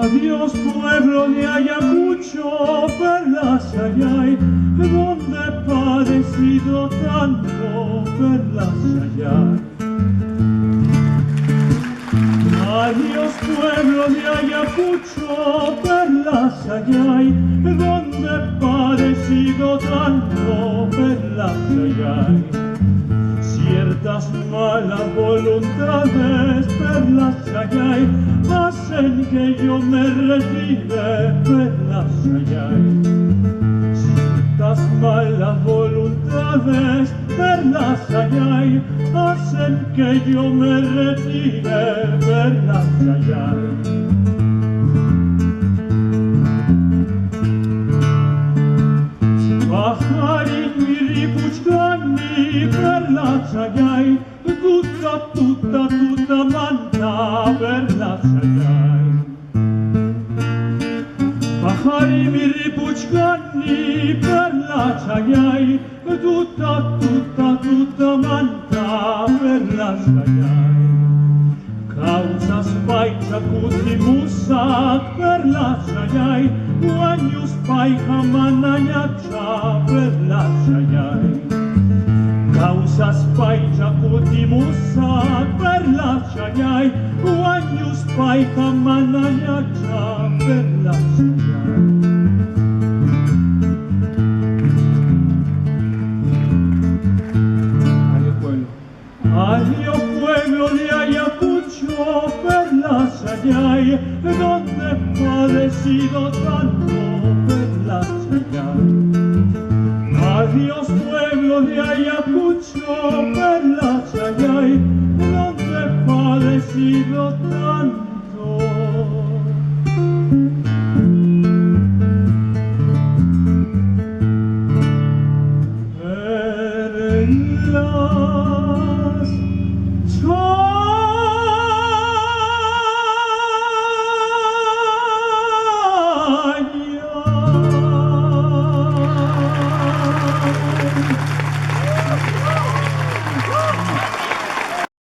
Adiós pueblo de Ayacucho, perlas Ayay, donde he padecido tanto, perlas Ayay. Adiós pueblo de Ayacucho, perlas Ayay, donde he padecido tanto, perlas Ayay. Ciertas malas voluntades, perlas Ayay, hacen que yo me retire, perlas Ayay. Ciertas malas voluntades, perlas Ayay, hacen que yo me retire, perlas Ayay. Pajarin miripuchkani, perlas Ayay, tuta manta, perlas Ayay. Pajarin miripuchkani, perlas Ayay, tuta manta, perlas Ayay. Causas paisa kutimusak, perlas Ayay, guanyus paika manayacha, perlas Ayay. Causas paisa kutimusak, perlas Ayay, guanyus paika manayacha, perlas Ayay. Adiós pueblo de Ayacucho, perlas Ayay, donde he padecido tanto, perlas Ayay. Adiós pueblo de Ayacucho, perlas Ayay, donde he padecido tanto.